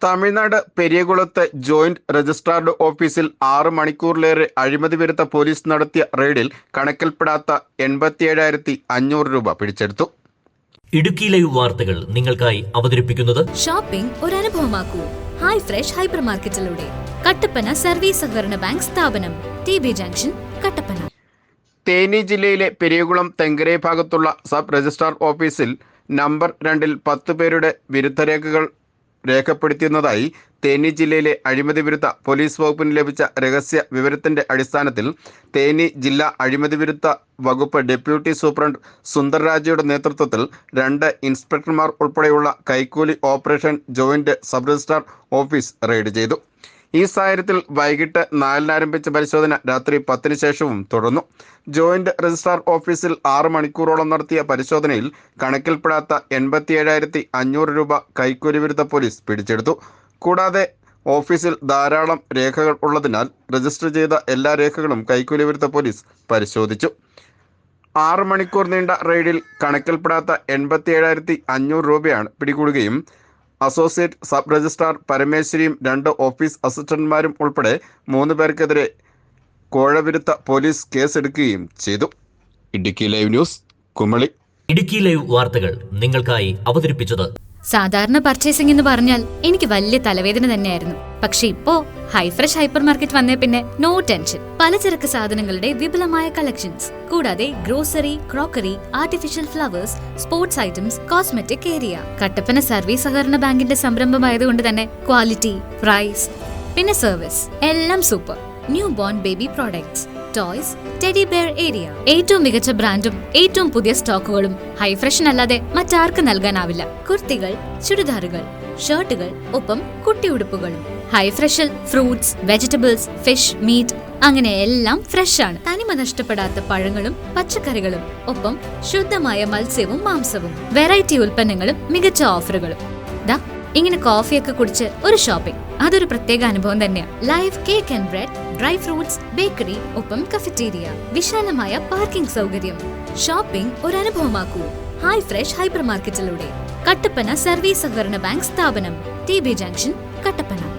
Tamil Nadu പെരിയകുളത്ത് joint registered ഓഫീസിൽ 6 മണിക്കൂറിലേറെ അഴിമതി വിരുദ്ധ പോലീസ് നടത്തിയ റെയ്ഡിൽ കണക്കിൽപ്പെടാത്ത 87,500 രൂപ പിടിച്ചെടുത്തു. ഇടുക്കി ലൈവ് വാർത്തകൾ നിങ്ങൾക്കായി അവതരിപ്പിക്കുന്നത് ഷോപ്പിംഗ് ഒരു അനുഭവമാക്കൂ. ഹൈ ഫ്രഷ് ഹൈപ്പർ മാർക്കറ്റിലൂടെ കട്ടപ്പന സർവീസ് സഹകരണ ബാങ്ക് സ്ഥാപനം, TB ജംഗ്ഷൻ, കട്ടപ്പന. തേനി ജില്ലയിലെ പെരിയകുളം തെങ്കരെ ഭാഗത്തുള്ള സബ് രജിസ്ട്രാർ ഓഫീസിൽ നമ്പർ 2-ൽ 10 പേരുടെ വിരുദ്ധരേഖകൾ രേഖപ്പെടുത്തിയതായി തേനി ജില്ലയിലെ അഴിമതി വിരുദ്ധ പോലീസ് വകുപ്പിന് ലഭിച്ച രഹസ്യ വിവരത്തിന്റെ അടിസ്ഥാനത്തിൽ തേനി ജില്ലാ അഴിമതി വിരുദ്ധ വകുപ്പ് ഡെപ്യൂട്ടി സൂപ്രണ്ട് സുന്ദർരാജയുടെ നേതൃത്വത്തിൽ 2 ഇൻസ്പെക്ടർമാർ ഉൾപ്പെടെയുള്ള കൈക്കൂലി operation joint sub registrar office raid ചെയ്തു. ഈ സാഹചര്യത്തിൽ വൈകിട്ട് 4-ന് ആരംഭിച്ച പരിശോധന രാത്രി 10-ന് ശേഷവും തുടർന്നു. ജോയിന്റ് രജിസ്ട്രാർ ഓഫീസിൽ 6 മണിക്കൂറോളം നടത്തിയ പരിശോധനയിൽ കണക്കിൽപ്പെടാത്ത 87,500 രൂപ കൈക്കൂലി വിരുദ്ധ പോലീസ് പിടിച്ചെടുത്തു. കൂടാതെ ഓഫീസിൽ ധാരാളം രേഖകൾ ഉള്ളതിനാൽ രജിസ്റ്റർ ചെയ്ത എല്ലാ രേഖകളും കൈക്കൂലി വിരുദ്ധ പോലീസ് പരിശോധിച്ചു. 6 മണിക്കൂർ നീണ്ട റെയ്ഡിൽ കണക്കിൽപ്പെടാത്ത 87,500 രൂപയാണ് പിടികൂടുകയും അസോസിയേറ്റ് സബ് രജിസ്ട്രാർ പരമേശ്വരിയും 2 ഓഫീസ് അസിസ്റ്റന്റുമാരും ഉൾപ്പെടെ 3 പേർക്കെതിരെ കോഴവിരുദ്ധ പോലീസ് കേസെടുക്കുകയും ചെയ്തു. Idukki live news, Kumily. Idukki live വാർത്തകൾ നിങ്ങൾക്കായി അവതരിപ്പിച്ചത് സാധാരണ പർച്ചേസിംഗ് എന്ന് പറഞ്ഞാൽ എനിക്ക് വലിയ തലവേദന തന്നെയായിരുന്നു. പക്ഷെ ഇപ്പോ ഹൈ ഫ്രഷ് ഹൈപ്പർ മാർക്കറ്റ് വന്നേ പിന്നെ നോ ടെൻഷൻ. പലചരക്ക് സാധനങ്ങളുടെ വിപുലമായ കളക്ഷൻസ്, കൂടാതെ grocery, crockery, artificial flowers, sports items, cosmetic area. Kattappana service സഹകരണ ബാങ്കിന്റെ സംരംഭമായതുകൊണ്ട് തന്നെ ക്വാളിറ്റി, പ്രൈസ്, പിന്നെ സർവീസ് എല്ലാം super. New born baby products, toys, teddy bear area. ഏറ്റവും മികച്ച ബ്രാൻഡും ഏറ്റവും പുതിയ സ്റ്റോക്കുകളും ഹൈ ഫ്രഷിനല്ലാതെ മറ്റാർക്കും നൽകാനാവില്ല. കുർത്തികൾ, ചുരിദാറുകൾ, ഷർട്ടുകൾ, ഒപ്പം കുട്ടിയുടുപ്പുകളും. ഹൈ ഫ്രഷിൽ ഫ്രൂട്ട്സ്, വെജിറ്റബിൾസ്, ഫിഷ്, മീറ്റ്, അങ്ങനെ എല്ലാം ഫ്രഷ് ആണ്. തനിമ നഷ്ടപ്പെടാത്ത പഴങ്ങളും പച്ചക്കറികളും, ഒപ്പം ശുദ്ധമായ മത്സ്യവും മാംസവും. വെറൈറ്റി ഉൽപ്പന്നങ്ങളും മികച്ച ഓഫറുകളും. ഇങ്ങനെ കോഫിയൊക്കെ കുടിച്ച് ഒരു ഷോപ്പിംഗ്, അതൊരു പ്രത്യേക അനുഭവം തന്നെയാണ്. Live cake and bread, dry fruits, bakery, ഒപ്പം കഫറ്റീരിയ, വിശാലമായ പാർക്കിംഗ് സൗകര്യം. ഷോപ്പിംഗ് ഒരു അനുഭവമാക്കൂ. ഹൈ ഫ്രഷ് ഹൈപ്പർ മാർക്കറ്റിലൂടെ കട്ടപ്പന സർവീസ് സഹകരണ ബാങ്ക് സ്ഥാപനം, TB ജംഗ്ഷൻ, കട്ടപ്പന.